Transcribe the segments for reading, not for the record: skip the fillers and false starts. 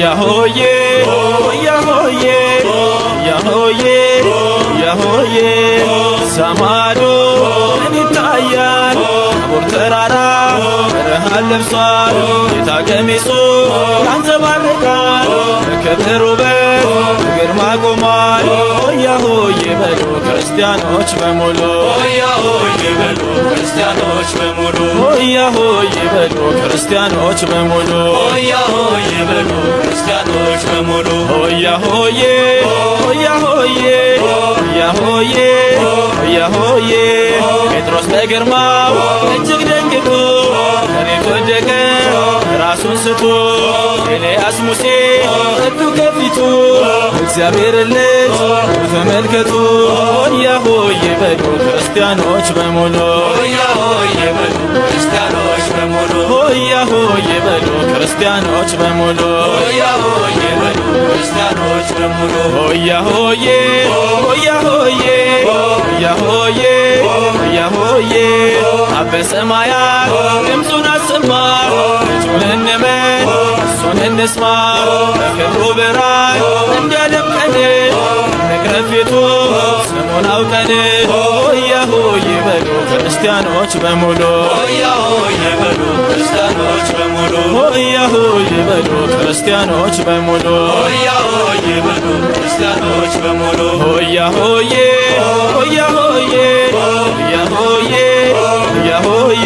ያሆዬ ያሆዬ ያሆዬ ያሆዬ ሰማዶ ይታያል ታቦር ተራራ ብርሃን ለብሷል ጌታ ቀሚሱ ያንጸባርቃል በክብር ውበት በግርማ ቆሟል። ሆያ ሆዬ በሉ ክርስቲያኖች በሙሉ ሆያ ሆዬ በሉ ክርስቲያኖች በሙሉ ሆያ ሆዬ በሉ ክርስቲያኖች በሙሉ ሆያ ሆዬ በሉ ክርስቲያኖች በሙሉ ሆያ ሆዬ ሆያ ሆዬ ሆያ ሆዬ ሆያ ሆዬ ጴጥሮስ በግርማው እጅግ ደንግጦ መሬት ወደቀ ራሱን ስቶ ኤልያስ ሙሴ እጁ ከፊቱ እግዚአብሔር ልጅ ተመልከቱ። ሆያ ሆዬ በሉ ክርስቲያኖች በሙሉ ሆያ ሆዬ በሉ ክርስቲያኖች በሙሉ ሆያ ሆዬ በሉ ክርስቲያኖች በሙሉ ሆያ ሆዬ በሉ ክርስቲያኖች በሙሉ ሆያ ሆዬ ሆያ ሆዬ ሆያ ሆዬ ሆያ ሆዬ አብ በሰማያት ድምፁን አሰማ ልጁን እንመን እሱን እንስማ በክብሩ ብርሃን እንዲያደምቀን እንቅረብ ፊቱ ስሙን አውቀን ሆያ ሆዬ በሉ ክርስቲያኖች በሙሉ ሆያ ሆዬ በሉ ክርስቲያኖች በሙሉ ሆያ ሆዬ በሉ ክርስቲያኖች በሙሉ ሆያ ሆዬ በሉ ክርስቲያኖች በሙሉ ሆያ ሆዬ ሆያ ሆዬ ሆያ ሆዬ ሆያ ሆዬ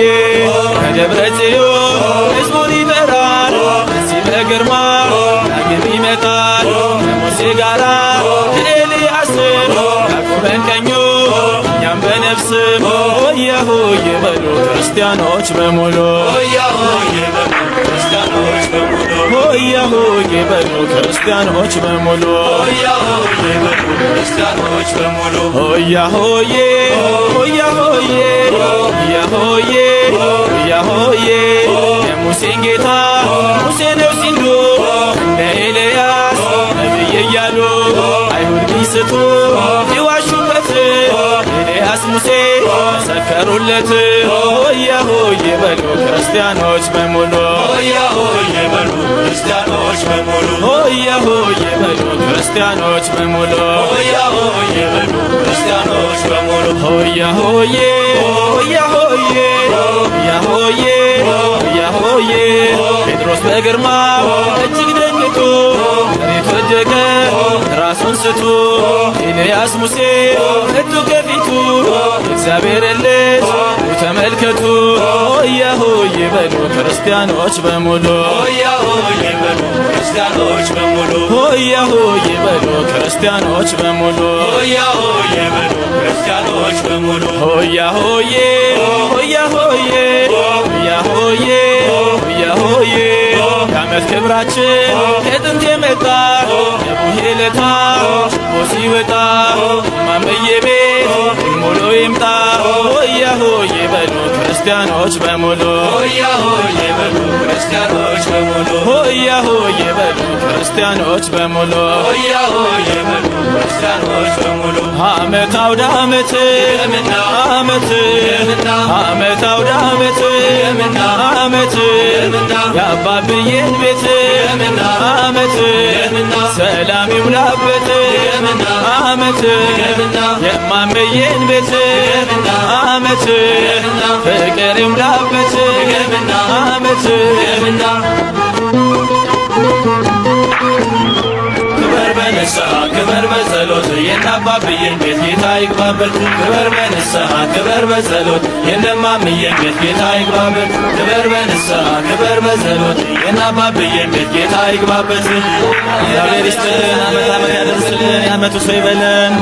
ከደብረ ጽዮን ሕዝቡን ይጠራል እዚህ በግርማ ዳግም ይመጣል ከሙሴ ጋራ ከኤልያስም ያቆመን ቀኙ እኛም በነፍስም ሆያ ሆዬ በሉ ክርስቲያኖች በሙሉ ሆያ ሆዬ በሉ ክርስቲያኖች በሙሉ ሆያ ሆዬ በሉ ክርስቲያኖች በሙሉ ሆያ ሆዬ በሉ ክርስቲያኖች በሙሉ ሆያ ሆዬ ሆያ ሆዬ ሆያ ሆዬ ሆያ ሆዬ የሙሴን ጌታ ሙሴ ነው ሲሉ እንደ ኤልያስ ነቢይ እያሉ አይሁድ ቢስቱ ይዋሹበት ኤልያስ ሙሴ መሰከሩለት ሆያ ሆዬ በሉ ክርስቲያኖች በሙሉ ሆያ ሆዬ በሉ ክርስቲያኖች በሙሉ ሆያ ሆዬ በሉ ክርስቲያኖች በሙሉ ሆያ ሆዬ በሉ ክርስቲያኖች በሙሉ ሆያ ሆዬ ሆያ ሆዬ ሆያ ሆዬ ሆያ ሆዬ ጴጥሮስ በግርማው እጅግ ደንግጦ መሬት ወደቀ ራሱን ስቶ ኤልያስ ሙሴ እጁ ከፊቱ እግዚአብሔር ልጅ ተመልከቱ ሆያ ሆዬ በሉ ክርስቲያኖች በሙሉ ሆያ ሆዬ በሉ ክርስቲያኖች በሙሉ ሆያ ሆዬ በሉ ክርስቲያኖች በሙሉ ሆያ ሆዬ በሉ ክርስቲያኖች በሙሉ ሆያ ሆዬ ሆያ ሆዬ ሆያ ሆዬ ሆያ ሆዬ የዓመት ክብራችን ከጥንት የመጣ የቡሄ ለታ ችቦ ሲወጣ ማመዬ ቤት ሙሉ ይምጣ ሆያ ሆዬ በሉ ክርስቲያኖች በሙሉ ሆያ ሆዬ በሉ ክርስቲያኖች በሙሉ ሆያ ሆዬ በሉ ክርስቲያኖች በሙሉ ሆያ ሆዬ በሉ ክርስቲያኖች በሙሉ ዓመት አውደ ዓመት ዓመት ዓመት አውደ ዓመት ዓመት የአባብዬን ቤት ዓመት ሰላም ይሙላበት ዓመት የማመዬን ቤት ዓመት ፍቅር ይሙላበት ዓመት ክበር በንስሐ ክበር በጸሎት የአባብዬን ቤት ጌታ ይግባበት ክበር በንስሐ ክበር በጸሎት የእማምዬን ቤት ጌታ ይግባበት ክበር በንስሐ ክበር በጸሎት የአባብዬን ቤት ጌታ ይግባበት። እግዚአብሔር ይስጥልን ዓመት ዓመት ያደርስልን የዓመቱ ሰው ይበለን።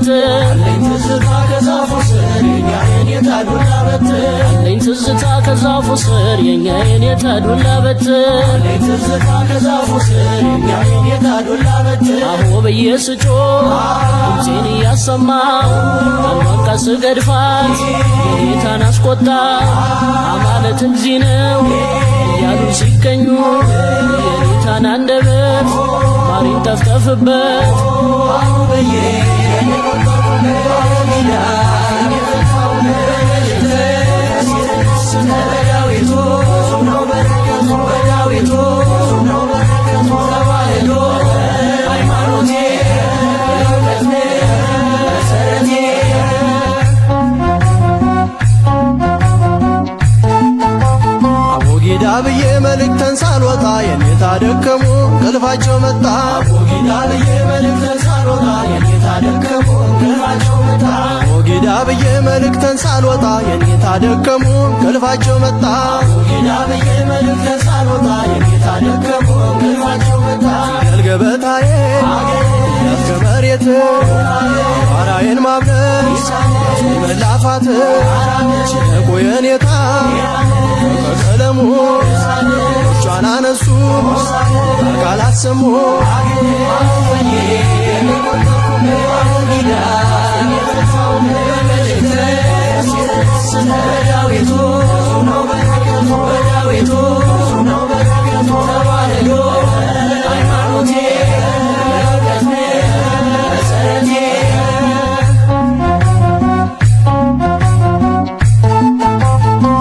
በትር አለኝ ትዝታ ከዛፉ ስር የኛ የኔታ ዱላ በትር አለኝ ትዝታ ከዛፉ ስር የኛ የኔታ ዱላ በትር አለኝ ትዝታ ከዛፉ ስር የኛ የኔታ ዱላ በትር አሁ ብዬ ስጮህ ድምፄን እያሰማሁ አንዷን ቃል ስገድፋት የጌታን አስቆጣ አማለት እንዲህ ነው እያሉ ሲገኙ የጌታን አንደበት ማሪን ጠፍጠፍበት አሁ ብዬ አቦጊዳ ብዬ መልእክተን ሳልወጣ የኔታ ደከሙ እንቅልፋቸው መጣ አቦጊዳ ብዬ መልእክተን ሳልወጣ የኔታ ደከሙ እንቅልፋቸው መጣ አቦጊዳ ብዬ መልእክተን ሳልወጣ የኔታ ደከሙ እንቅልፋቸው መጣ አቦጊዳ ብዬ መልእክተን ሳልወጣ የኔታ ደከሙ እንቅልፋቸው መጣ ገልገበታዬ ከመሬት ባራዬን ማብነስ መላፋት ቆየኔታ ከቀለሙ እጇን አነሱ አካላት ሰሙ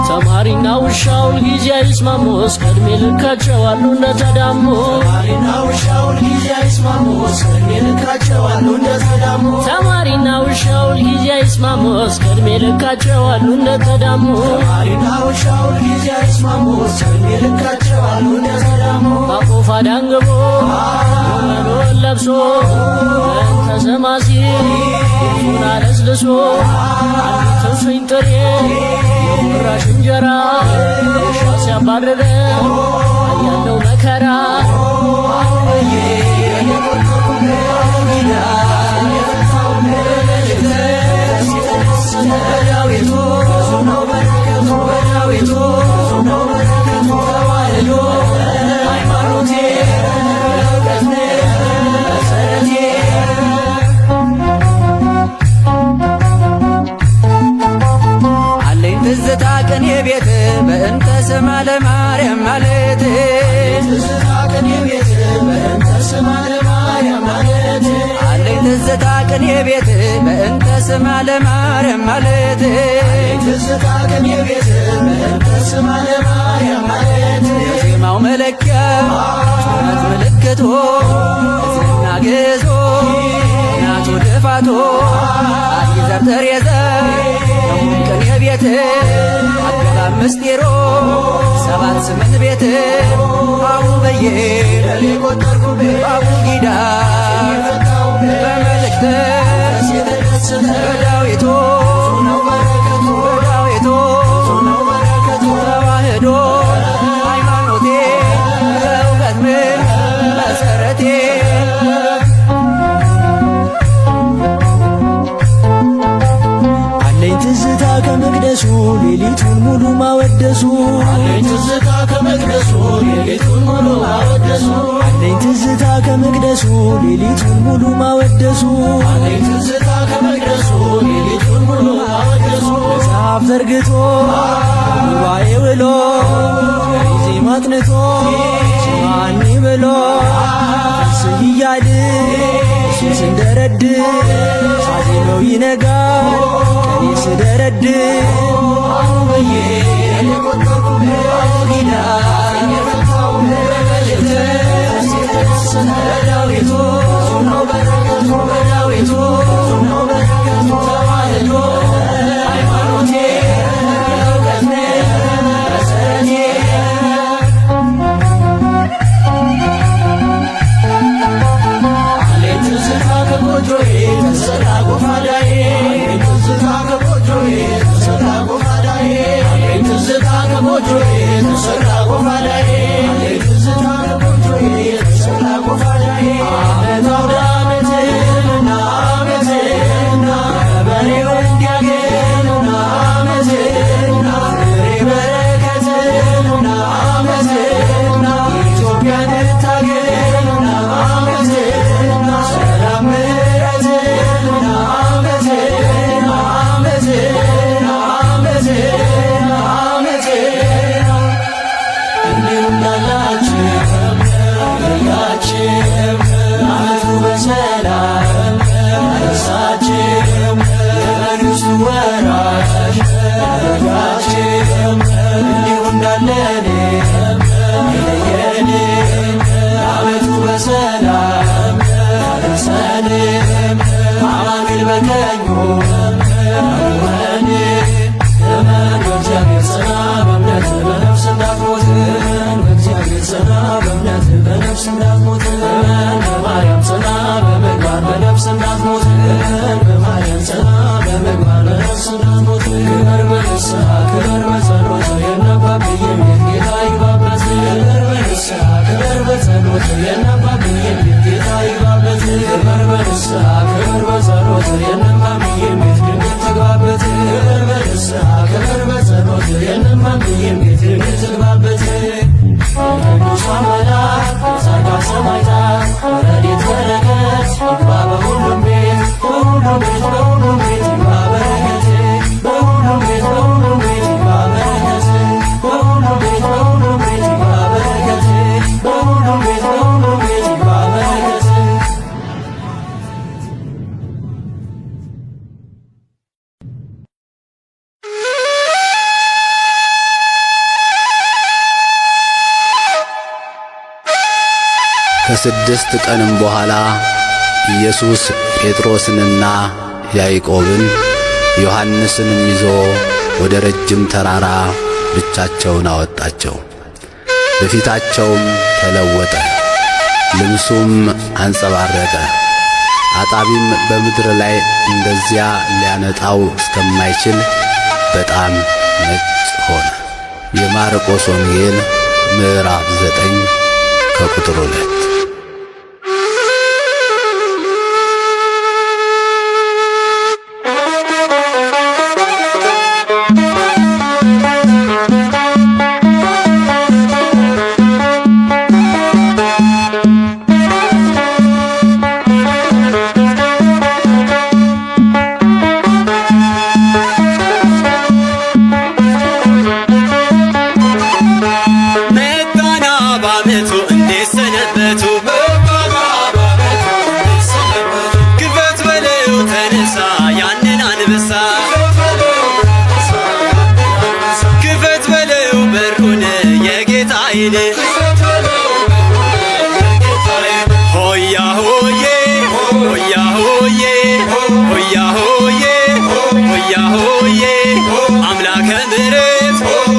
ተማሪና ውሻው ጊዜ አይስማሙ እስከ ዕድሜ ልካቸው አሉ እንደተዳሙ ተማሪና ውሻው ጊዜ አይስማሙ እስከ ዕድሜ ልካቸው አሉ እንደተዳሙ ተማሪና ውሻው ጊዜ አይስማሙ እስከ ዕድሜ ልካቸው አሉ እንደተዳሙ ተማሪና ውሻው ጊዜ አይስማሙ እስከ ዕድሜ ልካቸው አሉ እንደተዳሙ አቆፋ ዳንግቦ መኖን ለብሶ ተሰማሲ ፊቱን አለስልሶ አንዲት እፍኝ ጥሬ የቁራሽ እንጀራ ውሻ ሲያባርረው ያለው መከራ ትዝታ ቅኔ ቤት በእንተ ስማ ለማርያም ማለት ትዝታ ቅኔ ቤት በእንተ ስማ ለማርያም ማለት አለኝ ትዝታ ቅኔ ቤት በእንተ ስማ ለማርያም ማለት ትዝታ ቅኔ ቤት በእንተ ስማ ለማርያም ማለት የዜማው መለኪያ ጩኸት ምልክቶ እዝና ግዞ ናቱ ድፋቶ አዲዘብተር የዘ ቅኔ ቤት አገባብ ምስጢሮ 7-8 ቤት አቡበዬ አቡጊዳ በመልእክተ በዳዊቶ ተዋህዶ ሃይማኖቴ እውቀት መሰረቴ ትዝታ ከመቅደሱ ሌሊቱን ሙሉ ማወደሱ አለኝ ትዝታ ከመቅደሱ ሌሊቱን ሙሉ ማወደሱ አለኝ ትዝታ ከመቅደሱ ሌሊቱን ሙሉ ማወደሱ አለኝ ትዝታ ከመቅደሱ ሌሊቱን ሙሉ ማወደሱ መጽሐፍ ዘርግቶ ጉባኤ ውሎ ዜማ አጥንቶ ማን ብሎ እርስ እያል እሱን ስንደረድ ሳዜመው ይነጋ ቀኔ ስደረድ አቡበዬ አቡጊዳ በዳዊቱ በዳዊቱ ተዋህዶ ሃይማኖቴ እውቀት መሰረቴ አለኝ ትዝታ ከጎጆዬ ተሰራ ጎፋዳዬ ትዝታ ከጎጆዬ ተሰራ ጎፋዳዬ አለኝ ትዝታ ከጎጆዬ ተሰራ ጎፋዳዬ አለኝ ትዝታ ከጎጆዬ ተሰራ ጎፋዳዬ ዓመት አውደ ዓመትና ዓመት የርስቱ ወራሽ ረጋችን እንዲሁ እንዳለኔ የለየን ዓመቱ በሰላም ደርሰን አማኑኤል በቀኙ አቁመን በእግዚአብሔር ጽና በእምነት በነፍስ እንዳትሞት በእግዚአብሔር ጽና በእምነት በነፍስ እንዳትሞት በማርያም ጽና በምግባር በነፍስ እንዳትሞት በማርያም ጽና በምግባር በነፍስ እንዳትሞት ክበር በንስሐ ክበር በጸሎት የነባብዬን ቤት ጌታ ይግባበት ክበር በንስሐ ክበር በጸሎት የነባብዬን ቤት ጌታ ይግባበት ክበር በንስሐ ክበር በጸሎት የነባብዬን ቤት ድንግል ትግባበት ክበር በንስሐ ክበር በጸሎት የነባብዬን ቤት ድንግል ትግባበት ቅዱሳን መላእክት ጻድቃን ሰማዕታት ረድኤት በረከት ይግባ በሁሉም ቤት በሁሉም ቤት በሁሉም ቤት ይግባ በረከት በሁሉም ቤት በሁሉም ቤት ይግባ በረከት በሁሉም ቤት በሁሉም ቤት ይግባ በረከት በሁሉም ቤት በሁሉም ቤት ይግባ በረከት ከስድስት ቀንም በኋላ ኢየሱስ ጴጥሮስንና ያዕቆብን ዮሐንስንም ይዞ ወደ ረጅም ተራራ ብቻቸውን አወጣቸው። በፊታቸውም ተለወጠ፣ ልብሱም አንጸባረቀ። አጣቢም በምድር ላይ እንደዚያ ሊያነጣው እስከማይችል በጣም ነጭ ሆነ። የማርቆስ ወንጌል ምዕራፍ 9 ከቁጥር 2። ሆያ ሆዬ ሆያ ሆዬ ሆያ ሆዬ ሆያ ሆዬ አምላከ ምሕረት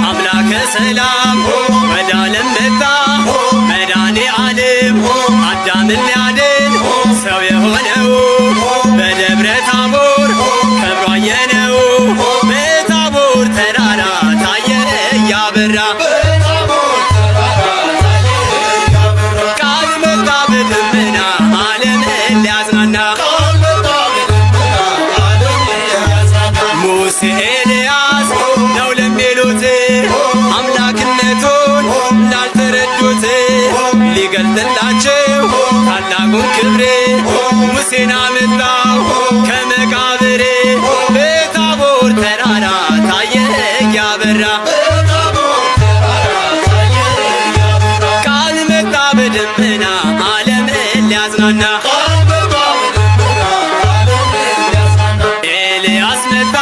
አምላከ ሰላም ወደ ዓለም መጣ መድኃኔ ዓለም አዳምን ሊያድን ሰው የሆነው በደብረ ታቦር ከብሮ አየነው። በታቦር ተራራ ታየ እያበራ ቃል መጣ በደመና ዓለምን ሊያጽናና ሙሴ ኤልያስ ነው ለሚሉት አምላክነቱን ላልተረዱት ሊገልጥላቸው ታላቁን ክብር ሙሴን አመጣው ከመቃብር በታቦር ተራራ ታየ እያበራ ቃል መጣ በደመና ዓለምን ሊያጽናና ኤልያስ መጣ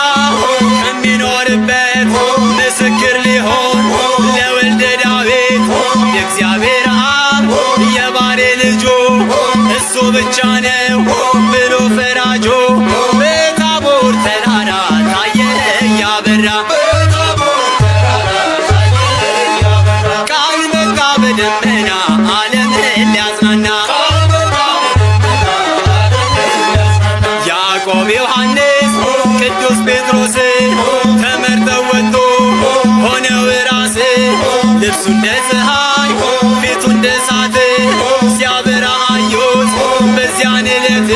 ከሚኖርበት ምስክር ሊሆን ለወልደ ዳዊት የእግዚአብሔር አብ የባሬ ልጁ እሱ ብቻ ነው ብሎ ፈራጆ በታቦር ተራራ ታየ እያበራ ቃል መጣ በደመና ዓለምን ሊያጽናና ያዕቆብ ዮሐንስ ቅዱስ ጴጥሮስ ተመርጠው ወጡ ሆነው ራስ ልብሱ እንደ ፀሐይ ፊቱ እንደ እሳት ሲያበራ አዩት በዚያን ዕለት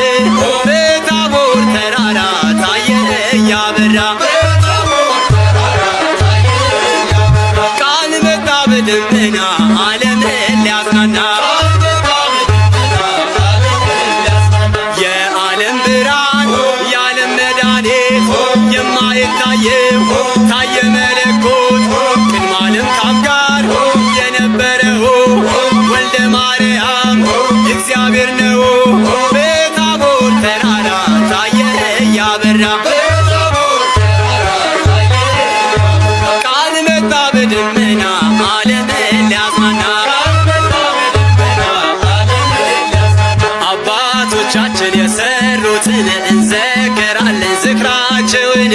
በታቦር ተራራ ታየ እያበራ ቃል መጣ በደመና ዓለምን ሊያጽናና የዓለም ብርሃን የዓለም መድኃኒት የማይታየው ታየ መለኮት ቅድመ ዓለም ከአብ ጋር የነበረው ወልደ ማርያም እግዚአብሔር ነው በታቦር ተራራ ታየ እያበራ እንዘክራለን ዝክራቸውን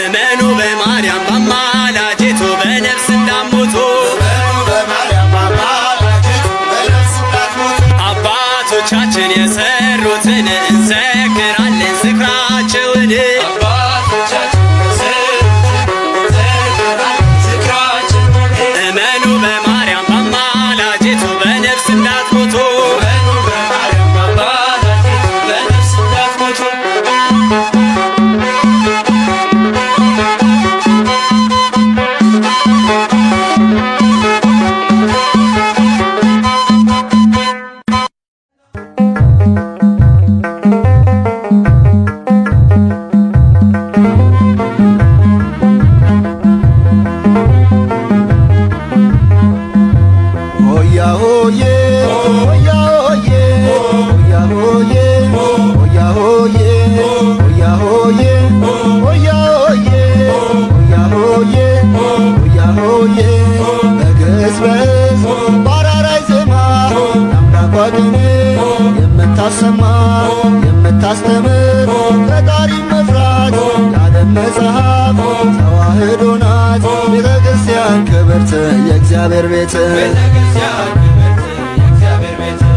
እመኑ በማርያም በአማላጅቱ በነፍስ እንዳትሞቱ አባቶቻችን የሰሩትን እንዘክራለን ዝክራቸውን እመኑ በማርያም በአማላጅቱ በነፍስ እንዳትሞቱ የምታሰማ የምታስተምር ፈጣሪ መፍራት የዓለም መጽሐፍ ተዋህዶ ናት ቤተ ክርስቲያን ክብርት የእግዚአብሔር ቤት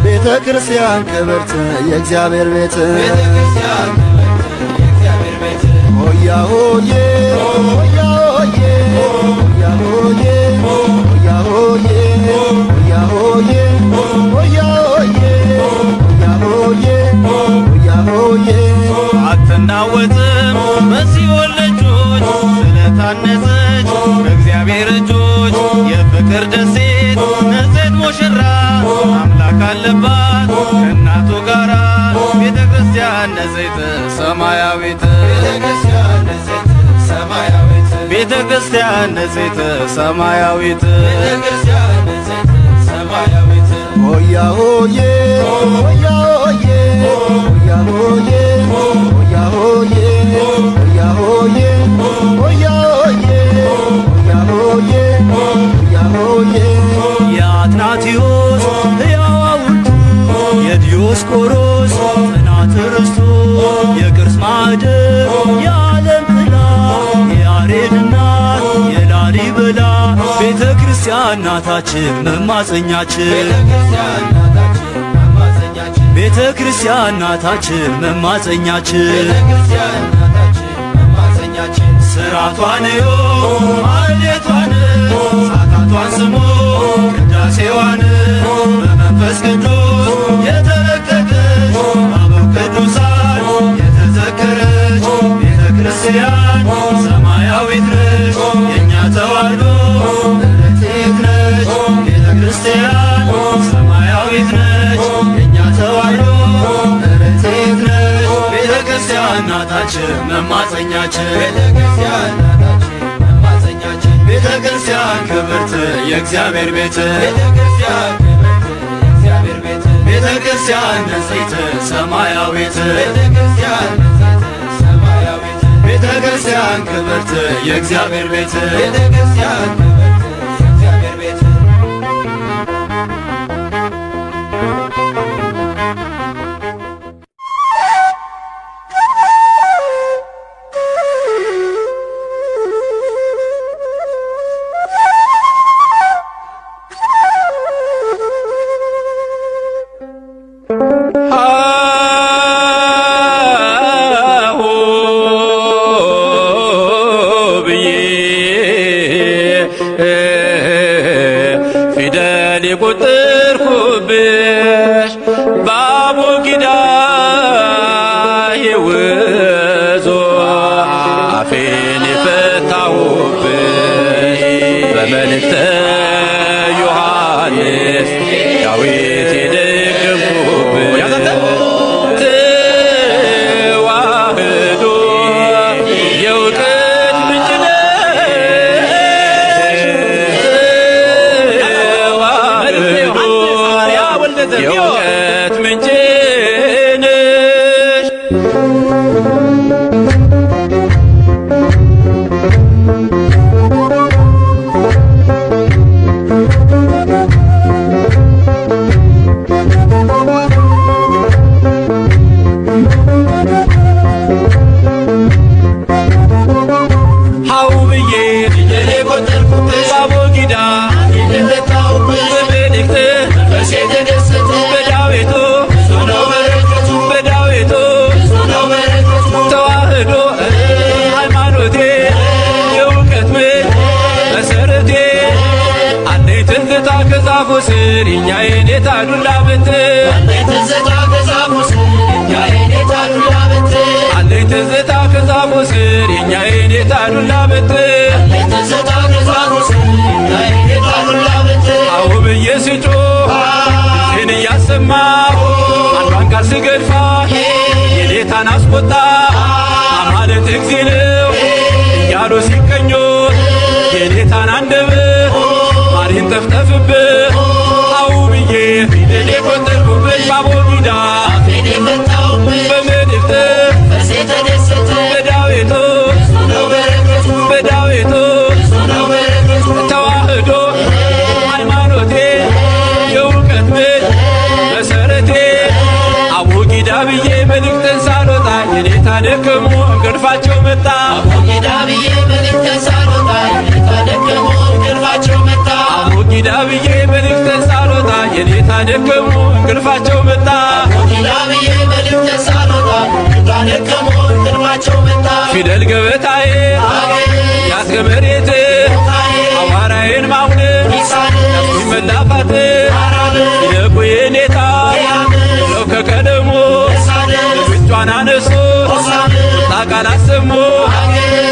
ቤተ ክርስቲያን ክብርት የእግዚአብሔር ቤት ሆያ ሆዬ ሆያ ሆዬ ሆያ ሆዬ ሆያ ሆዬ ሆያ ሆዬ ሆያ ሆዬ ሆያ ሆዬ አትናወጥም በሲኦል ደጆች ስለታነጸች በእግዚአብሔር እጆች የፍቅር ደሴት ነጽት ሙሽራ አምላክ አለባት ከእናቱ ጋራ ቤተ ክርስቲያን ነጽት ሰማያዊት ቤተ ክርስቲያን ነጽት ሰማያዊት ሆያ ሆዬ ሆያ ሆዬ ሆያ ሆዬ ሆያ ሆዬ ሆያ ሆዬ ሆያ ሆዬ ሆያ ሆዬ ሆያ ሆዬ የአትናቴዎስ ሕያው ሐውልቱ የዲዮስቆሮስ ጽናተ ርስቱ የቅርስ ማዕደር የዓለም ጥላ የያሬድ እናት የላሊበላ ቤተ ክርስቲያን ናታችን መማፀኛችን ቤተ ክርስቲያን ናታችን መማፀኛችን ስራቷን ዮ ማሌቷን ሳታቷን ስሞ ቅዳሴዋን በመንፈስ ቅዱስ የተረቀቀች አበው ቅዱሳን የተዘከረች ቤተ ክርስቲያን ሰማያዊት ነች የእኛ ተዋሕዶ ርትዕት ነች ቤተ ክርስቲያን ሰማያዊት ነች የእኛ ተዋሕዶ ርትዕት ነች ቤተ ክርስቲያን ናታችን መማፀኛችን ቤተ ክርስቲያን ክብርት የእግዚአብሔር ቤት ቤተ ክርስቲያን ንጽሕት ሰማያዊት ቤተ ክርስቲያን ክብርት የእግዚአብሔር ቤት ፊደል የቆጠርኩብሽ በአቦጊዳ የውዞ አፌን የፈታሁብሽ በመልእክተ ዮሐንስ ዳዊት የደገምኩብሽ ተዋህዶ የእውቀት ምንጭ የእውቀት ምንጭ ነሽ። ስር የኛ የኔታ ዱላ በትር አለኝ ትዝታ ከዛፉ ስር የኛ የኔታ ዱላ በትር አለኝ ትዝታ ከዛፉ ስር የኛ የኔታ ዱላ በትር አለኝ ትዝታ ከዛፉ ስር የኛ የኔታ ዱላ በትር አዎ ብዬ ስጮህ ድምፄን እያሰማሁ አንዷን ቃል ስገድፋ የኔታን አስቆጣ አማለት እግዚ ነው እያሉ ሲቀኙት የኔታን አንደበት ማሪን ጠፍጠፍብህ አው ብዬ ፊደል የቆጠርኩበት ባቦጊዳ አፌን የመታሁበት በመልእክት በሴ ተደሰተ በዳዊቱ ብዙ ነው በረከቱ በዳዊቱ ብዙ ነው በረከቱ ተዋህዶ ሃይማኖቴ የእውቀት ምንጭ መሰረቴ አቦጊዳ ብዬ መልእክትን ሳልወጣ የኔታ ደከሙ እንቅልፋቸው መጣ አቦጊዳ ብዬ መልእክትን ሳልወጣ የኔታ ደከሙ እንቅልፋቸው መጣ አቦጊዳ ብዬ መልእክትን ሳልወጣ የኔታ ደከሙ እንቅልፋቸው መጣ አቦጊዳ ብዬ መልእክትን ሳልወጣ የኔታ ደከሙ እንቅልፋቸው መጣ ፊደል ገበታዬ ያስገ መሬት አዋራዬን ማውደድ ያስኩኝ መላፋት ይለቁ የኔታ ለው ከቀደሞ ልጆቿን አነሱ ቁጣ ቃል አሰሙ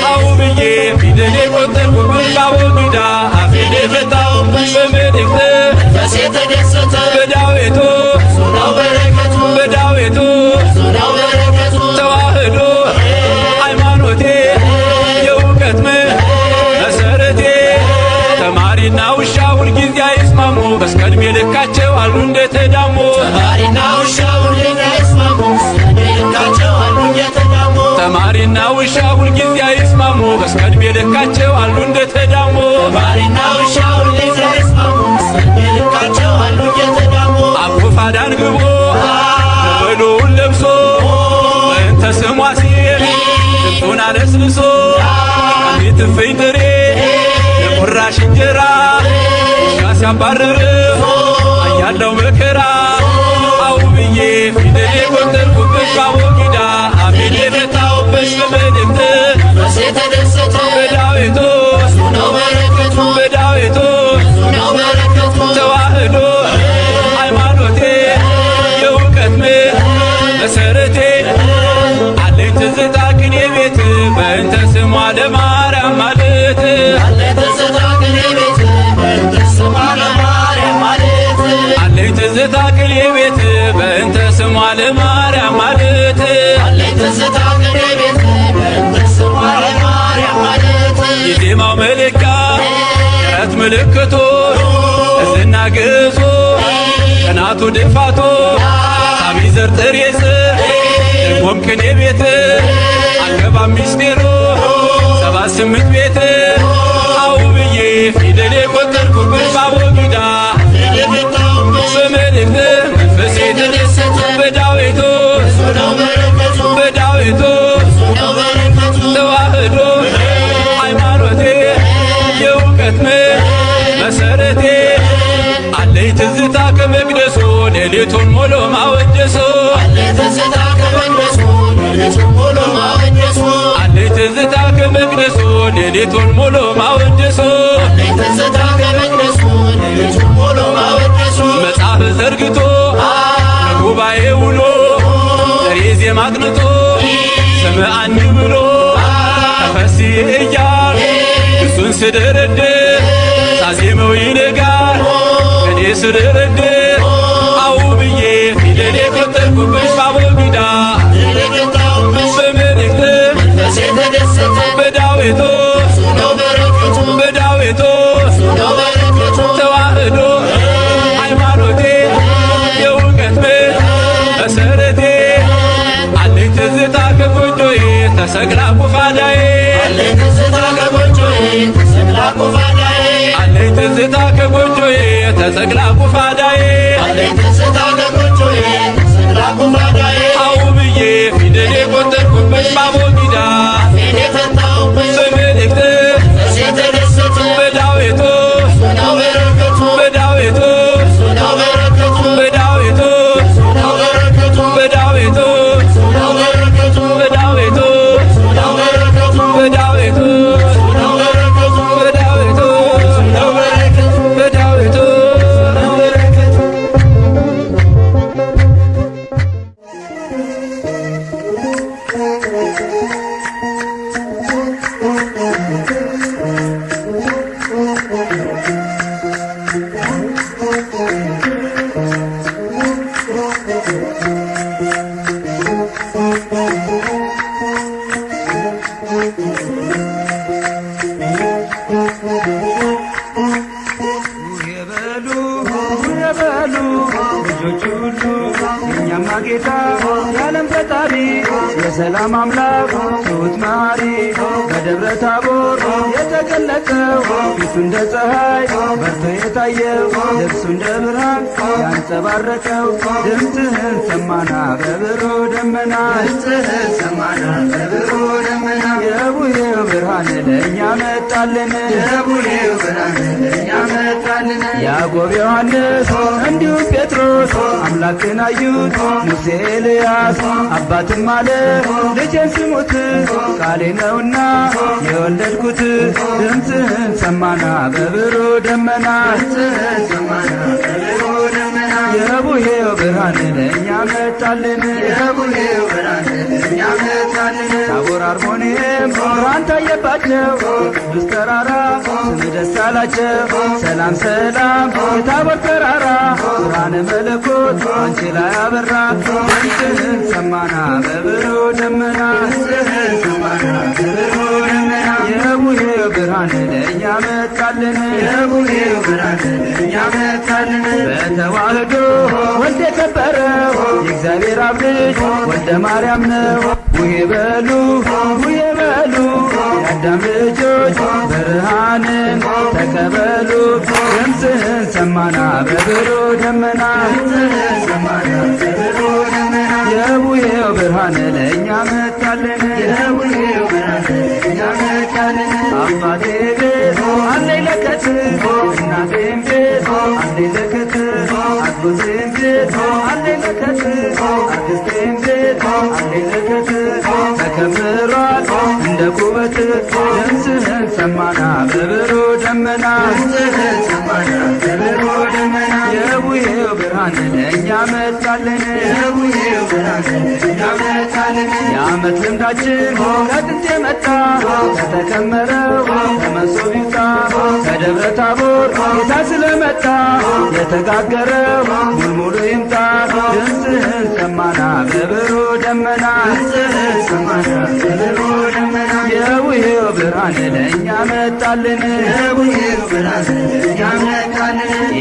አው ብዬ ፊደል የቆጠርኩበት ባቦጊዳ አፌን የፈታሁበት በመልእክት በሴ ተደሰተ በዳዊቱ ብዙ ነው በረከቱ በዳዊቱ ብዙ ነው በረከቱ ተዋህዶ ሃይማኖቴ የእውቀት ምንጭ መሰረቴ ተማሪና ውሻ ሁልጊዜ አይስማሙ በስከድሜ ልካቸው አሉ እንደተዳሙ ተማሪና ውሻ ሁሌም አይስማሙ ልካቸው አሉ እንደተዳሙ ተማሪና ውሻ ሁልጊዜ አይስማሙ በስከድሜ ልካቸው አሉ እንደተዳሙ ተማሪና ውሻ ሁሌም አይስማሙ ልካቸው አሉ እንደተዳሙ አኩፋዳን ግቦ በሎውን ለብሶ በእንተ ስሟ ሲል ድምፁን አለስልሶ አንዲት እፍኝ ጥሬ ለቁራሽ እንጀራ ውሻ ሲያባርር አያለው መከራ አው ብዬ ፊደል የቆጠርኩበት ባቦጊዳ አፌን የፈታሁበት በመልእክት በሴ ተደሰተ በዳዊቱ ብዙ ነው በረከቱ በዳዊቱ ብዙ ነው በረከቱ ተዋህዶ ሃይማኖቴ የእውቀት ምንጭ መሰረቴ አለኝ ትዝታ ቅኔ ቤት በእንተ ስሟ ለማርያም ማለት አለኝ ትዝታ ቅኔ ቤት በእንተ ስሟ ለማርያም ማለት አለኝ ትዝታ ቅኔ ቤት በእንተ ስሟ ለማርያም ማለት አለኝ ትዝታ ቅኔ ቤት በእንተ ስሟ ለማርያም ማለት የዜማው መለኪያ የረት ምልክቱ እዝና ግዕዙ ቀናቱ ድፋቱ ሳቢ ዘር ጥሬ ስር ደግሞም ቅኔ ቤት አገባብ ሚስጢሩ 78 ቤት አው ብዬ ፊደል የቆጠርኩበት ባቦጊዳ በመልእክት መንፈሴ ተደሰተ በዳዊቱ ብዙ ነው በረከቱ በዳዊቱ ብዙ ነው በረከቱ ተዋህዶ ሃይማኖቴ የእውቀት ምንጭ መሰረቴ አለኝ ትዝታ ከመቅደሱ ሌሊቱን ሙሉ ማወደሱ አለኝ ትዝታ ከመቅደሱ ሌሊቱን ሙሉ ማወደሱ አለኝ ትዝታ ከመቅደሱ ሌሊቱን ሙሉ ማወደሱ አለኝ ትዝታ ከመቅደሱ ሌሊቱን ሙሉ ማወደሱ መጽሐፍ ዘርግቶ በጉባኤ ውሎ ጥሬ ዜማ አቅንቶ ሰምዐኒ ብሎ ተፈሥሒ እያል እሱን ስደረድር ሳዜመው ይነጋል እኔ ስደረድር አው ብዬ ፊደል የቆጠርኩበት ባቦጊዳ በመልእክት በሴ ተደሰተ በዳዊቱ ብዙ ነው በረከቱ በዳዊቱ ብዙ ነው በረከቱ ተዋህዶ ሃይማኖቴ የእውቀት ምንጭ መሰረቴ አለኝ ትዝታ ከጎጆዬ ተሰቅላ ቁፋዳዬ አለኝ ትዝታ ከጎጆዬ ተሰቅላ ቁፋዳዬ አለኝ ትዝታ ከጎጆዬ ተሰቅላ ቁፋዳዬ አለኝ ትዝታ ከጎጆዬ ተሰቅላ ቁፋዳዬ ልጆች ሁሉ የእኛማ ጌታ የዓለም ፈጣሪ የሰላም አምላክ ትሑት መሐሪ በደብረ ታቦር የተገለጠው ፊቱ እንደ ፀሐይ በርቶ የታየው ልብሱ እንደ ብርሃን ያንጸባረቀው ድምፅህን ሰማና በብሩህ ደመና የቡሄው ብርሃን ለእኛ መጣልን ያዕቆብ ዮሐንስ እንዲሁም ጴጥሮስ አምላክን አዩት ሙሴ ኤልያስ አባትም አለ ልጄን ስሙት ቃሌ ነውና የወለድኩት ድምፅህን ሰማና በብሩህ ደመና የቡሄው ብርሃን ለእኛ መጣልን ታቦር አርሞንዔም ብርሃን ታየባቸው ቅዱስ ተራራ ስም ደስ አላቸው ሰላም ሰላም የታቦር ተራራ ብርሃነ መለኮት አንቺ ላይ አበራ ድምፅህን ሰማና በብሩህ ደመና የቡሄው ብርሃን ለእኛ መጣልን በተዋህዶ ወልድ የከበረው የእግዚአብሔር አብ ልጅ ወልደ ማርያም ነው። ቡሄ በሉ ቡሄ በሉ የአዳም ልጆች ብርሃንን ተቀበሉ ድምፅህን ሰማና በብሩህ ደመና የቡሄው ብርሃን ለእኛ መጣልን አባቴ ቤት አለኝ ለከት እናቴም ቤት አለኝ ለከት አጎቴም ቤት አለኝ ለከት አክስቴም ቤት አለኝ ለከት ተከምሯል እንደ ኩበት ድምፅህን ሰማና በብሩህ ደመና የቡሄው ብርሃን ለእኛ መጣልን የዓመት ልምዳችን ከጥንት የመጣ ከተከመረው ከመሶብ ይውጣ ከደብረ ታቦር ጌታ ስለመጣ የተጋገረው ሙልሙሉ ይምጣ ድምፅህን ሰማና በብሩህ ደመና የቡሄው ብርሃን ለእኛ መጣልን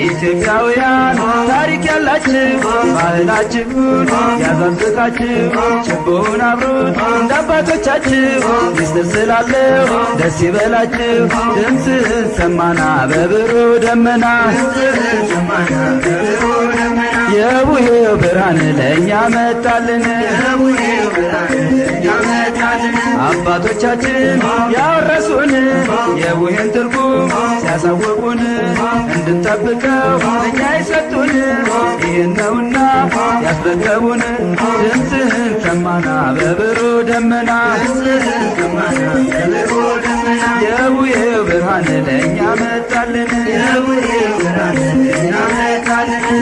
ኢትዮጵያውያን ታሪክ ያላችሁ ባህላችሁን ያዛዝቃችሁ ችቦውን አብሩት እንደ አባቶቻችሁ ሚስጥር ስላለው ደስ ይበላችሁ ድምፅህን ሰማና በብሩህ ደመና የቡሄው ብርሃን ለእኛ መጣልን አባቶቻችን ያወረሱን የቡሄን ትርጉም ሲያሳወቁን እንድንጠብቀው እኛ ይሰጡን ይህን ነውና ያስረከቡን ድምፅህን ሰማና በብሩህ ደመና የቡሄው ብርሃን ለእኛ መጣልን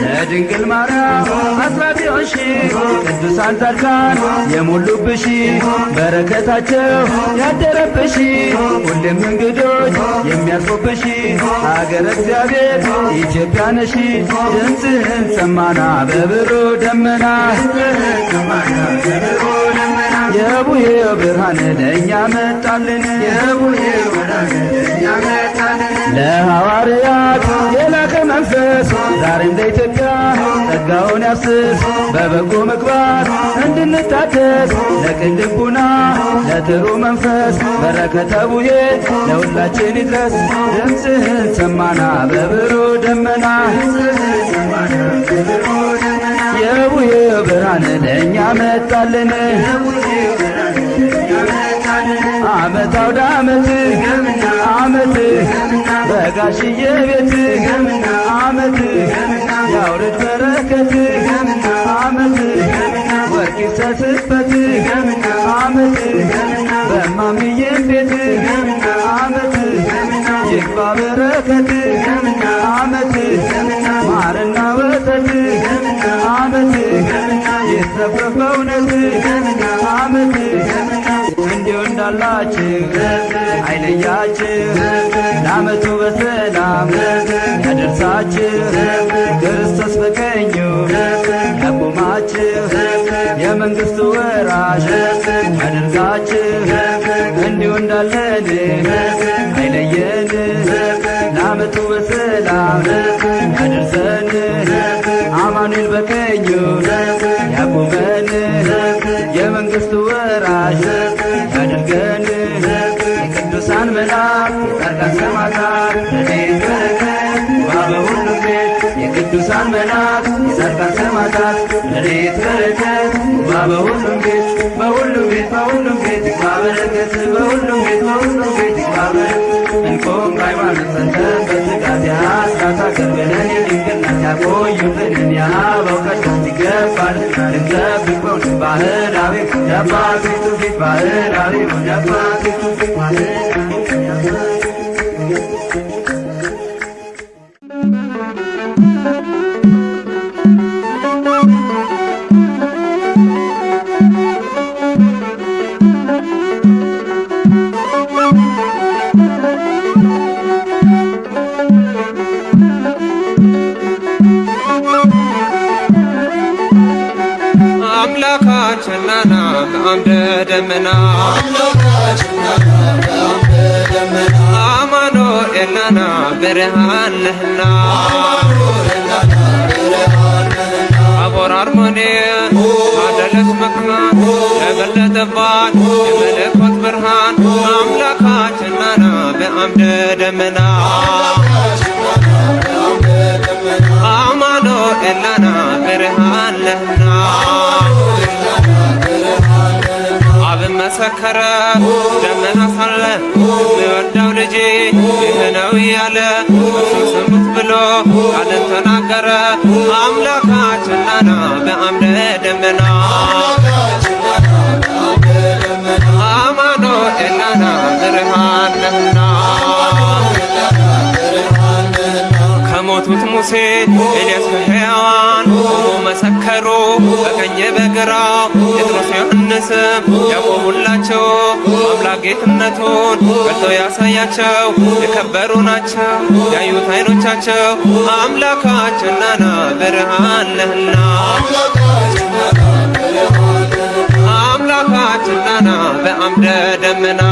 ለድንግል ማርያም አስራት የሆንሽ ቅዱሳን ጻድቃን የሞሉብሽ በረከታቸው ያደረብሽ ሁሌም እንግዶች የሚያልፉብሽ ሀገረ እግዚአብሔር ኢትዮጵያ ነሽ ድምፅህን ሰማና በብሩህ ደመና የቡሄው ብርሃን ለእኛ መጣልን ለሐዋርያት የላከ መንፈስ ዛሬ እንደ ኢትዮጵያ ጸጋውን ያፍስስ በበጎ ምግባር እንድንታደስ ለቅን ልቡና ለጥሩ መንፈስ በረከተ ቡሄ ለሁላችን ይድረስ ድምፅህን ሰማና በብሩህ ደመና የቡሄው ብርሃን ለእኛ መጣልን ዓመት አውደ ዓመት ዓመት በጋሽዬ ቤት ዓመት ያውርድ በረከት ዓመት ወርቅ ይፍሰስበት ዓመት በማምዬም ቤት ዓመት ይግባ በረከት ዓመት ማርና ወተት ዓመት ይትረፍረፍ በእውነት ዓመት እንዲሁ እንዳላችሁ አይለያችሁ ለዓመቱ በሰላም ያደርሳችሁ ክርስቶስ በቀኙ ያቁማችሁ የመንግሥቱ ወራሽ አድርጋችሁ እንዲሁ እንዳለን አይለየን ለዓመቱ በሰላም ያደርሰን አማኑኤል በቀኙ ያቁመን የመንግሥቱ ወራሽ ያድርገን የቅዱሳን መላእክት የጻድቃን ሰማዕታት ረድኤት በረከት በሁሉም ቤት የቅዱሳን መላእክት የጻድቃን ሰማዕታት ረድኤት በረከት በሁሉም ቤት በሁሉም ቤት በሁሉም ቤት ይግባ በረከት በሁሉም ቤት በሁሉም ቤት ይግባ በረከት እንቆም በሃይማኖት ጸንተን በትጋት የአስራት አገር ብለን የድንግልናት ያቆዩልን የአበው ቀደምት ይገባል ልንጠብቀው ባህላዊ የአባቶች ትውፊት ባህላዊ የአባቶች ትውፊት አምላካችንና በአምደ ደመና አማኑኤልና ብርሃን ነህና ታቦር አርሞንኤም አደለች መካን የገለጠባት የመለኮት ብርሃን አምላካችንና በአምደ ደመና አማኑኤልና ብርሃን ነህና አብን መሰከረ ደመና ሳለ የሚወዳው ልጄ ይህ ነው እያለ እሱ ስሙት ብሎ ቃልን ተናገረ አምላካችንና በአምደ ደመና አማኑኤልና ብርሃን ነህና ከሞቱት ሙሴ ኤልያስ ከሕያዋን ቆሞ መሰከሩ በቀኝ በግራ ጴጥሮስ ዮሐንስም ያቆሙላቸው አምላክ ጌትነቱን ገልጦ ያሳያቸው የከበሩ ናቸው ያዩት ዓይኖቻቸው አምላካችንና ብርሃን ነህና አምላካችንና በአምደ ደመና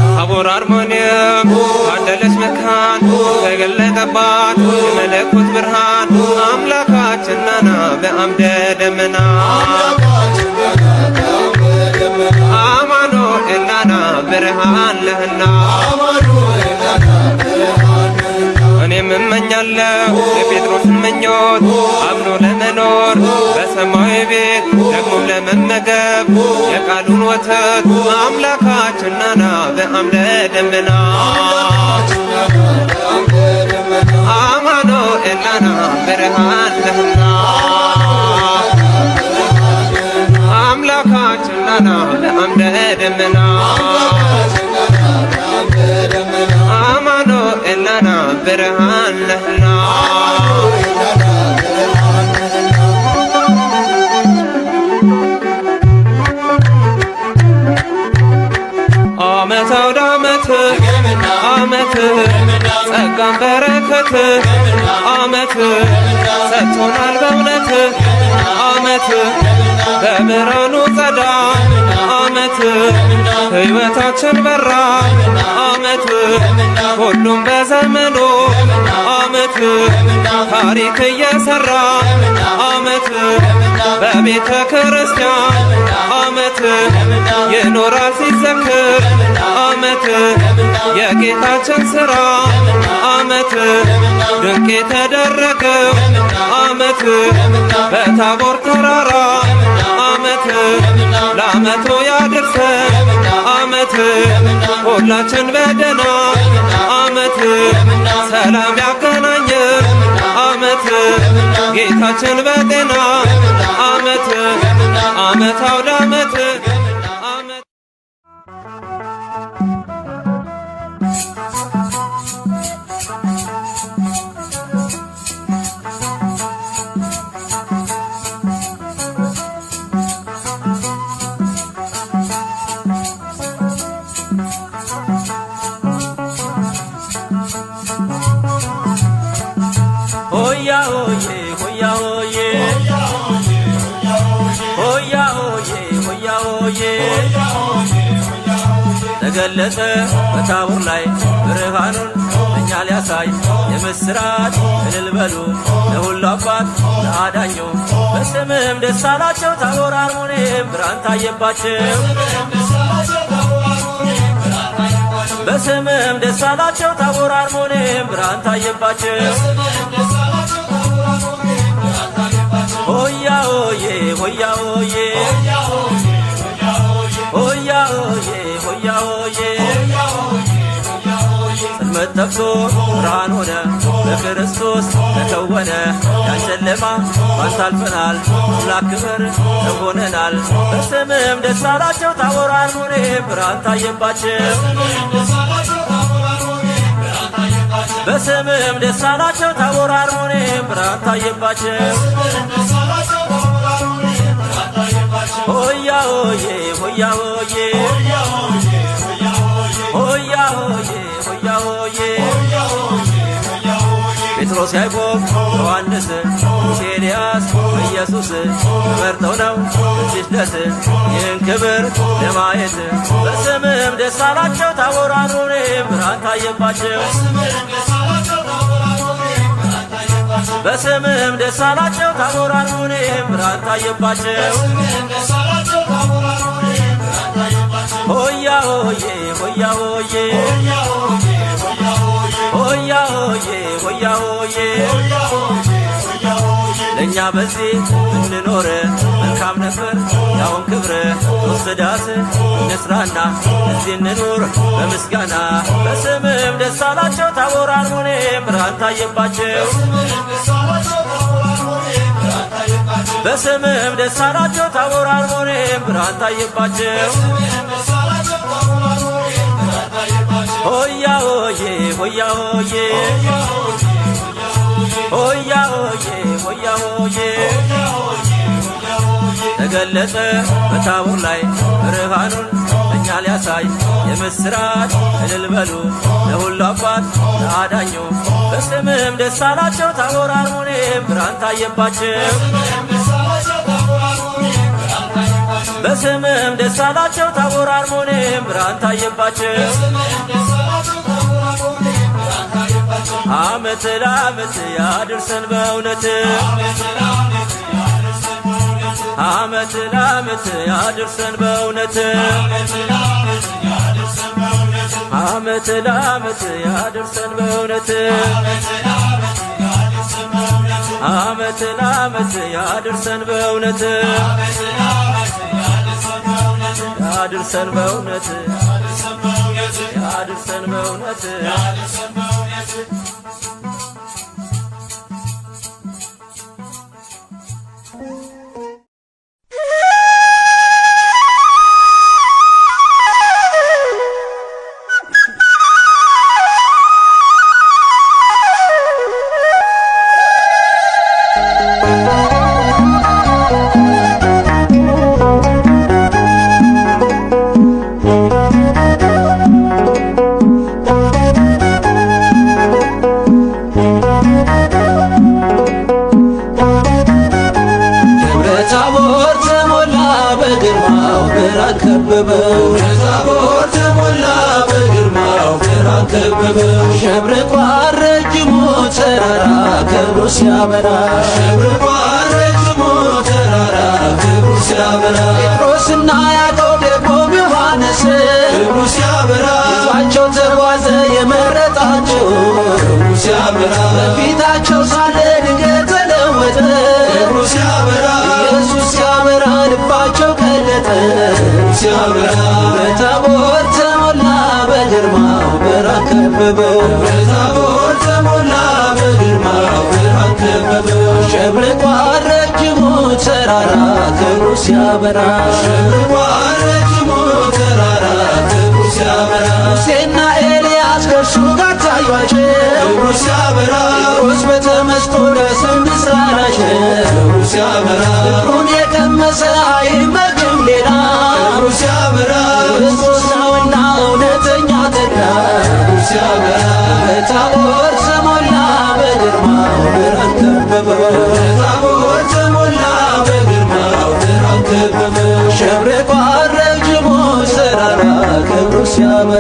ታቦር አርሞንኤም ታደለች መካን ተገለጠባት የመለኮት ብርሃን አምላካችንና በአምደ ደመና አማኑኤልና ብርሃን ነህና እኔም እመኛለሁ የጴጥሮስን ምኞት አምኖ ለመኖር በሰማያዊ ቤት ደግሞም ለመመገብ የቃሉን ወተት አምላካችንና በአምደ ደመና አማኑኤልና ብርሃን ነህና አምላካችንና በአምደ ደመና አማኑኤልና ብርሃን ነህና ዓመት አውደ ዓመት ዓመት ጸጋን በረከት ዓመት ሰጥቶናል በእውነት ዓመት በብርሃኑ ጸዳ ዓመት ሕይወታችን በራ ዓመት ሁሉም በዘመኑ ዓመት ታሪክ እየሰራ ዓመት በቤተ ክርስቲያን ዓመት ይኖራል ሲዘክር ዓመት የጌታችን ሥራ ዓመት ድንቅ የተደረገው ዓመት በታቦር ተራራ ዓመት ለዓመቱ ያድርሰን ዓመት ሁላችን በደና ዓመት ሰላም ያገናኘን ዓመት ጌታችን በጤና ዓመት ዓመት አውደ ዓመት hoya hoye ተገለጸ በታቦር ላይ ብርሃኑን እኛ ሊያሳይ የምስራች እልል በሉ ለሁሉ አባት ለአዳኙ በስምህም ደስ አላቸው ታቦር አርሞኔም ብርሃን ታየባቸው በስምህም ደስ አላቸው ታቦር አርሞኔም ብርሃን ታየባቸው ሆያ ሆዬ ሆያ ሆዬ ሆያ ሆዬ ሆያ ሆዬ ጽልመት ጠፍቶ ብርሃን ሆነ በክርስቶስ ተከወነ ያን ጨለማ ባንተ አልፈናል አምላክ ክብር ተሆነናል በስምህም ደስ አላቸው ታቦር አርሞኔም ብርሃን ታየባቸው በስምህም ደስ አላቸው ታቦር አርሞኔም ብርሃን ታየባቸው ሆያ ሆዬ ሆያ ሆዬ ሆያ ሆዬ ሆያ ሆዬ ጴጥሮስ ያዕቆብ ዮሐንስ ሙሴ ኤልያስ ኢየሱስ ተመርጠው ነው እዚህ ድረስ ይህን ክብር ለማየት በስምህም ደስ አላቸው ታቦር አርሞኔም ብርሃን ታየባቸው በስምህም ደስ አላቸው ታቦር አርሞኔም ብርሃን ታየባቸው ሆያ ሆዬ ሆያ ሆዬ ሆያ ሆዬ ሆያ ሆዬ ለእኛ በዚህ እንኖር መልካም ነበር ያውን ክብር ወስዳት እንስራና እዚህ እንኑር በምስጋና በስምህም ደስ አላቸው ታቦር አርሞኔም ብርሃን ታየባቸው በስምህም ደስ አላቸው ታቦር አርሞኔም ብርሃን ታየባቸው ሆያ ሆዬ ሆያ ሆዬ ሆያ ሆዬ ሆያ ሆዬ ተገለጸ በታቦር ላይ ብርሃኑን እኛ ሊያሳይ የምስራች እልል በሉ ለሁሉ አባት ለአዳኙ በስምህም ደስ አላቸው ታቦር አርሞኔም ብርሃን ታየባቸው በስምህም ደስ አላቸው ታቦር አርሞኔም ብርሃን ታየባቸው ዓመት ለዓመት ያድርሰን በእውነት ዓመት ለዓመት ያድርሰን በእውነት ዓመት ለዓመት ያድርሰን በእውነት ዓመት ለዓመት ያድርሰን በእውነት ያድርሰን በእውነት ያድርሰን በእውነት ሸብርቋ ረጅሙ ተራራ ክብሩ ሲያበራ ጴጥሮስና ያዕቆብ ደግሞም ዮሐንስ ክብሩ ሲያበራ ይዟቸው ተጓዘ የመረጣቸው ክብሩ ሲያበራ በፊታቸው ሳለ ድንገት ተለወጠ ክብሩ ሲያበራ ኢየሱስ ሲያበራ ልባቸው ቀለጠ ክብሩ ሲያበራ በታቦር ተሞላ በግርማው ብርሃን ከበበው በታቦር ተሞላ በግርማው ብርሃን ከበበው ሸብርቋ ረጅሙ ተራራ ክብሩ ሲያበራ ሸብርቋ ረጅሙ ተራራ ክብሩ ሲያበራ ሙሴና ኤልያስ ከእርሱ ጋር ታዩአቸው ክብሩ ሲያበራ ጴጥሮስ በተመስጦ ለስንት አላቸው ክብሩ ሲያበራ ፍቅሩን የቀመሰ አይመግም ሌላ ክብሩ ሲያበራ ክርስቶስ ነውና እውነተኛ ተድላ ክብሩ ሲያበራ በታቦር ተሞላ በግርማው ብርሃን ከበበው በታቦር ተሞላ በግርማው ብርሃን ከበበው ሸብርቋ ረጅሙ ተራራ ክብሩ ሲያበራ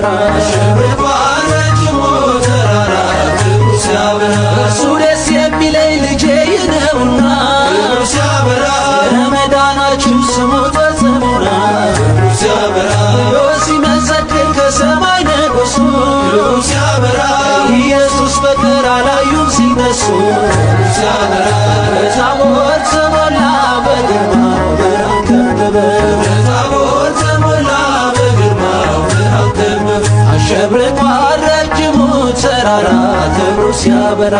ሲያበራ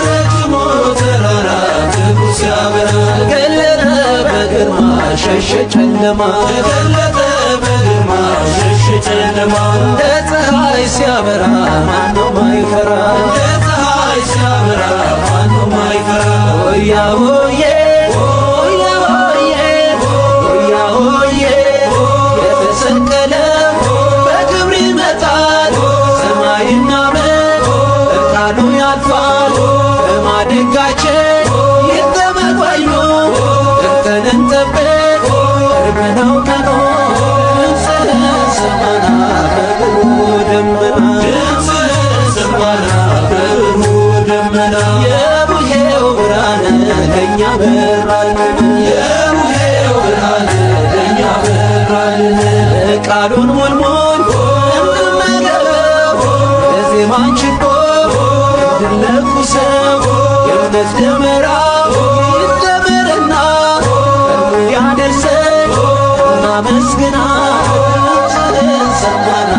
ረጅሙ ተራራ ክብሩ ሲያበራ ገለጠ በግርማ ሸሸ ጨለማ ገለጠ በግርማ ሸሸ ጨለማ እንደ ፀሐይ ሲያበራ ማነው ማይፈራ እንደ ፀሐይ ሲያበራ ማነው ማይፈራ ሆያ ሆዬ ሆያ ሆዬ ሆያ ሆዬ የተሰቀለው በክብር ይመጣል ሰማይና ምድር በቃሉ ያልፋል በማደጋችን ይጠመቅ ወይኑ ደርተን እንጠብቅ ቅርብ ነው ቀኑ ድምፅህን ሰማና በብሩህ ደመና ድምፅህን ሰማና በብሩህ ደመና የቡሄው ብርሃን ለእኛ በራልን የቡሄው ብርሃን ለእኛ በራልን ቃሉን ሙልሙል እንመገበው በዜማን ችቦ እንድንለኩሰው የእምነት ደመራ ይደመርና ቀኑ ያደርሰን እናመስግና ድምፅህን ሰማና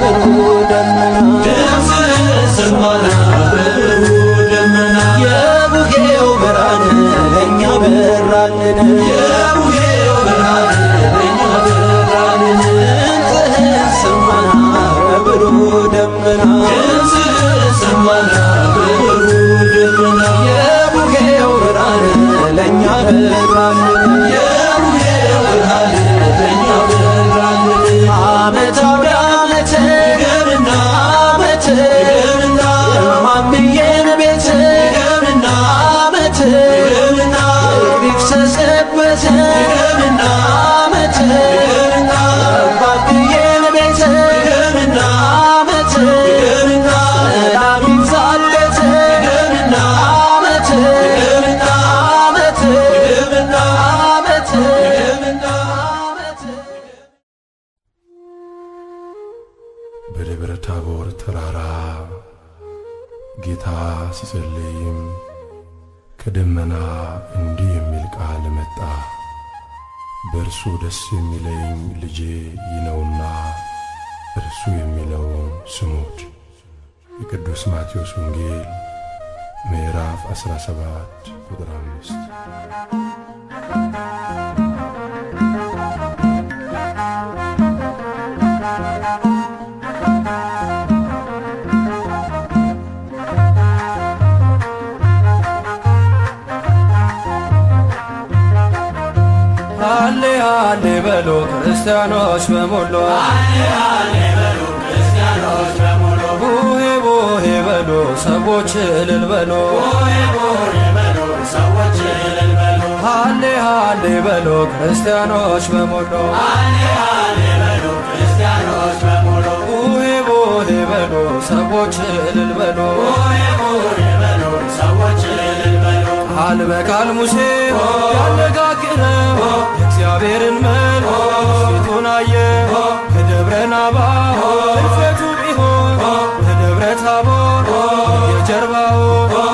በብሩህ ደመና ድምፅህን ሰማና በብሩህ ደመና የቡሄው ብርሃን ለእኛ በራልን የቡሄው ብርሃን ለእኛ በራልን ድምፅህን ሰማና በብሩህ ደመና ድምፅህን ሰማና በብሩህ ደመና የቡሄው ብርሃን ለእኛ በራልን የቡሄው ብርሃን ለእኛ በራልን ዓመት አውደ ዓመት ገምና ዓመት ገምና የማምዬን ቤት ገምና ዓመት ገምና ቢፍሰስበት ገምና ዓመት ገምና ባብዬን ቤት ገምና ዓመት ገምና ላቢብዛለት ገምና ዓመት ገምና ዓመት ገምና ዓመት ገምና ዓመት በደብረ ታቦር ተራራ ጌታ ሲጸልይም ከደመና እንዲህ የሚል ቃል መጣ። በእርሱ ደስ የሚለኝ ልጄ ይህ ነውና እርሱ የሚለውን ስሙት። የቅዱስ ማቴዎስ ወንጌል ምዕራፍ 17 ቁጥር 5። ሃሌ ሃሌ በሉ ክርስቲያኖች በሙሉ ሃሌ ሃሌ በሉ ክርስቲያኖች በሙሉ ቡሄ ቡሄ በሉ ሰዎች እልል በሉ ቡሄ ቡሄ በሉ ሰዎች እልል በሉ ሃሌ ሃሌ በሉ ክርስቲያኖች በሙሉ ሃሌ ሃሌ በሉ ክርስቲያኖች በሙሉ ቡሄ ቡሄ በሉ ሰዎች እልል በሉ ቡሄ ቡሄ በሉ ሰዎች እልል በሉ ቃል በቃል ሙሴ ያነጋገረው የእግዚአብሔርን መልክ ፊቱን አየ ከደብረ ናባ እልፈቱ ቢሆን በደብረ ታቦር የጀርባው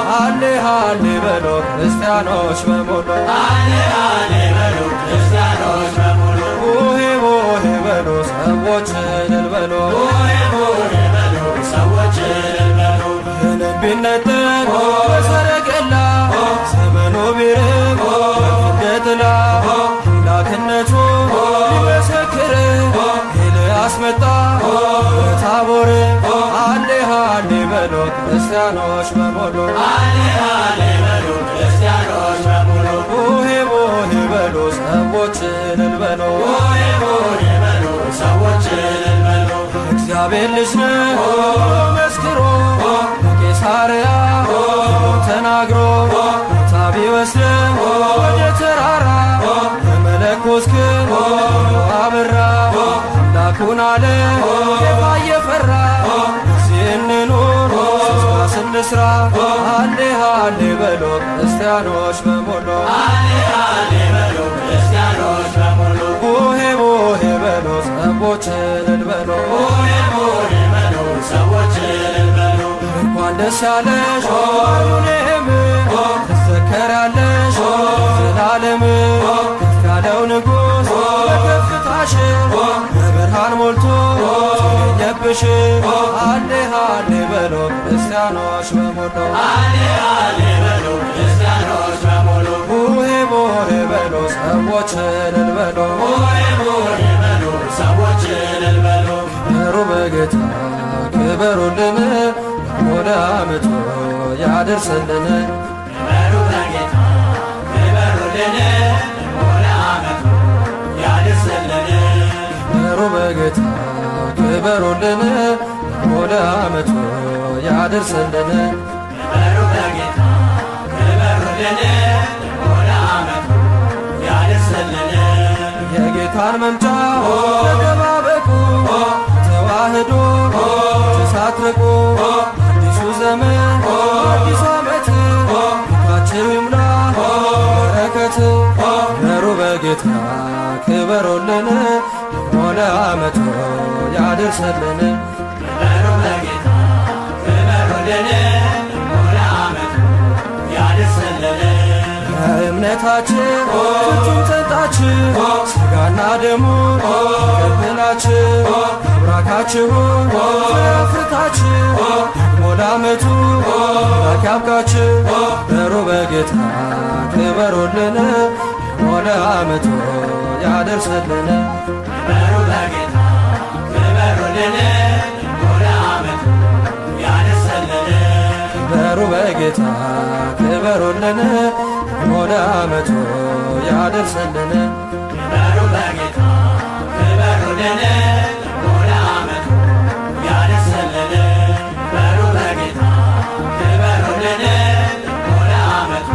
ሃሌ ሃሌ በሉ ክርስቲያኖች በሙሉ ሃሌ ሃሌ በሉ ክርስቲያኖች በሙሉ ቡሄ ቡሄ በሉ ሰዎች እልል በሉ ቡሄ ቡሄ በሉ ሰዎች እልል በሉ ቢነጠቅ በሰረገላ ዘመኑ ቢርቅ እንደ ጥላ አምላክነቱ ሊመሰክር ኤልያስ መጣ በታቦር ሃሌ ሃሌ በሉ ክርስቲያኖች በሙሉ ሃሌ ሃሌ በሉ ክርስቲያኖች በሙሉ ቡሄ ቡሄ በሉ ሰዎች እልል በሉ ቡሄ ቡሄ በሉ ሰዎች እልል በሉ እግዚአብሔር ልጅ ነው መስክሮ ቄሳርያ ተናግሮ ጌታ ቢወስደው ወደ ተራራ የመለኮት ክንድ አበራ አምላኩን አለ ጌታ እየፈራ እዚህ እንኑር ስንስራ ሃሌ ሃሌ በሉ ክርስቲያኖች በሙሉ ሃሌ ሃሌ በሉ ክርስቲያኖች በሙሉ ቡሄ ቡሄ በሉ ሰዎች እልል በሉ ቡሄ ቡሄ በሉ ሰዎች እልል በሉ እንኳን ደስ ያለሽ ሁሉንም ትዘከራለሽ ዘላለም ከፍ ያለው ንጉሥ በከፍታሽ በብርሃን ሞልቶ ተገኘብሽ ሃሌ ሃሌ በሉ በሉ ክርስቲያኖች በሙሉ ሃሌ ሃሌ በሉ ክርስቲያኖች በሙሉ ቡሄ ቡሄ በሉ ሰዎች እልል በሉ ሆይ ሆይ በሉ ሰዎች እልል በሉ ክበሩ በጌታ ክበሩልን ወደ ዓመቱ ያደርስልን ክበሩ በጌታ ክበሩልን ወደ ዓመቱ ያድርስልን ክበሩ በጌታ ክበሩልን ወደ ዓመቱ ያደርስልን ክበሩ በጌታ ክበሩልን ወደ ዓመቱ ያድርስልን የጌታን መምጫ ተጠባበቁ ተዋህዶ ተሳትርቁ አዲሱ ዘመን አዲሱ ዓመት ፊታችሁ ይምላ በረከት ክበሩ በጌታ ክበሩልን ወደ ዓመቱ ያደርስልን ክበሩ በጌታ ክበሩልን ወደ ዓመቱ ያድርስልን እምነታችን ፍጹም ጸንታችሁ ሥጋና ደሙን ተቀብላችሁ አብራካችሁን ፍሬ ወደ ዓመቱ ላክ ያብቃችሁ ክበሩ በጌታ ክበሩልን ወደ ዓመቱ ያደርስልን ክበሩ በጌታ ክበሩልን ወደ ዓመቱ ያድርስልን ክበሩ በጌታ ክበሩልን ወደ ዓመቱ ያደርስልን ክበሩ በጌታ ክበሩልን ወደ ዓመቱ ያድርስልን ክበሩ በጌታ ክበሩልን ወደ ዓመቱ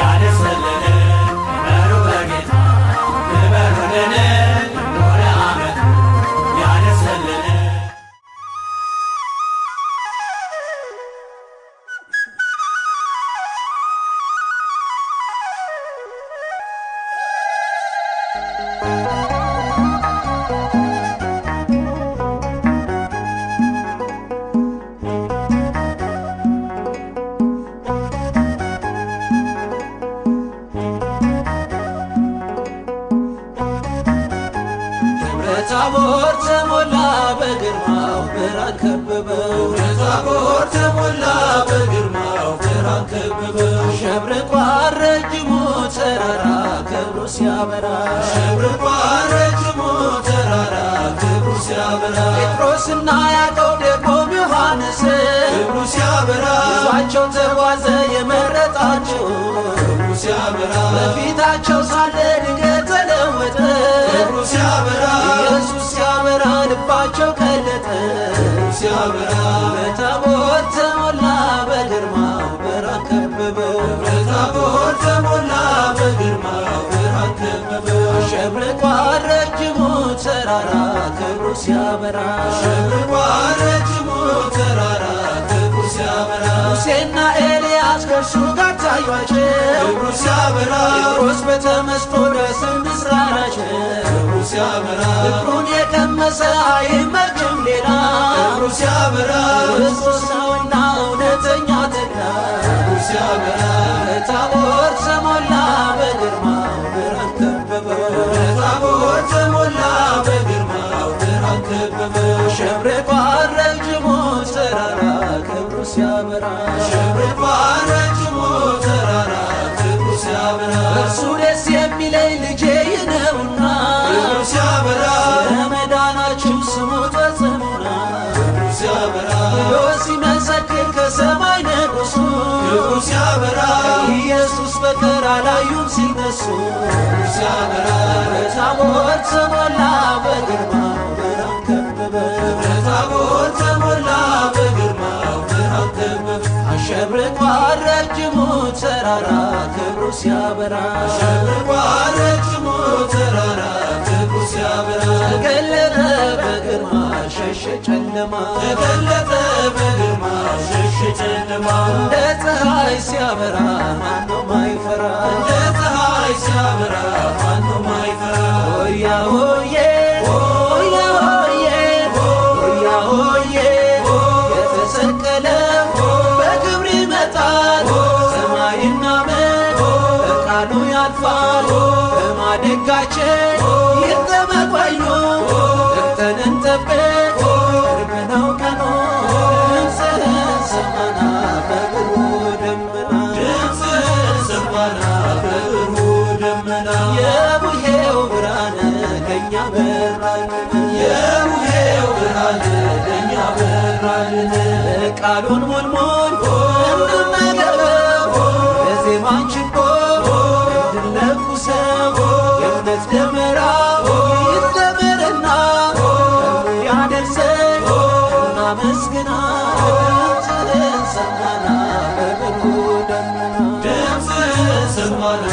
ያድርስልን ክበሩ በጌታ ክበሩልን ወደ ዓመቱ ያድርስልን ታቦር ተሞላ በግርማው ብርሃን ከበበው ታቦር ተሞላ በግርማው ብርሃን ከበበው ሸብርቋል ረጅሙ ተራራ ክብሩ ሲያበራ ሸብርቋል ረጅሙ ተራራ ክብሩ ሲያበራ ጴጥሮስና ያዕቆብ ደግሞም ዮሐንስ ክብሩ ሲያበራ ይዟቸው ተጓዘ የመረጣቸው ክብሩ ሲያበራ በፊታቸው ሳለ ድንገት ተለወጠ ክብሩ ሲያበራ ኢየሱስ ሲያበራ ልባቸው ቀለጠ ሲያበራ በታቦር ተሞላ በግርማው ብርሃን ከበበው ታቦር ተሞላ በግርማው ብርሃን ከበበው ሸብርቋል ረጅሙ ተራራ ክብሩ ሲያበራ ሸብርቋል ረጅሙ ተራራ ክብሩ ሲያበራ ሙሴና ኤልያስ ከእርሱ ጋር ታዩአቸው ክብሩ ሲያበራ ጴጥሮስ በተመስጦ ደስም ንስር አላቸው ክብሩ ሲያበራ ፍቅሩን የቀመሰ አይመችም ሌላ ክብሩ ሲያበራ ክርስቶስ ነውና እውነተኛ ተድላ ክብሩ ሲያበራ በታቦር ተሞላ በግርማው ብርሃን ከበበው ታቦር ተሞላ በግርማው ብርሃን ከበበው ሸብርቋል ረጅሙ ተራራ ክብሩ ሲያበራ ሸብርቋል ረጅሙ ተራራ ክብሩ ሲያበራ እርሱ ደስ የሚለኝ ልጄ ይህ ነውና ክብሩ ሲያበራ ለመዳናችሁ ስሙት በጽሙና ክብሩ ሲያበራ ብሎ ሲመሰክር ከሰማይ ንጉሡ ክብሩ ሲያበራ ኢየሱስ በቀር አላዩም ሲነሱ ክብሩ ሲያበራ በታቦር ተሞላ በግርማው ብርሃን ከበበው ታቦር ተሞላ በግርማው ብርሃን ከበበው አሸብርቋል ረጅሙ ተራራ ክብሩ ሲያበራ ሸብርቋል ረጅሙ ተራራ ክብሩ ሲያበራ ተገለጠ በግርማ ሸሸ ጨለማ ተገለጠ በግርማ ሸሸ ጨለማ እንደ ፀሐይ ሲያበራ ማነው ማይፈራ እንደ ፀሐይ ሲያበራ ማንም አይፈራ ሆያ ሆዬ ሆያ ሆዬ ሆያ ሆዬ የተሰቀለው በክብር ይመጣል ሰማይና ምድር በቃሉ ያልፋል በማደጋችን ይጠመቋዩ እርተን እንጠብቅ ቅርብ ነው ቀኑ ድምፅህን በራልን የሙሄው ብርሃን ለእኛ በራልን ቃሉን ሞልሞል እንድናገረው በዜማን ችቦ እንድንለኩሰው የእምነት ደመራ ይደመርና ያደርሰን እናመስግና ድምፅህን ሰማና በብርቱ ደመና ድምፅህን ሰማና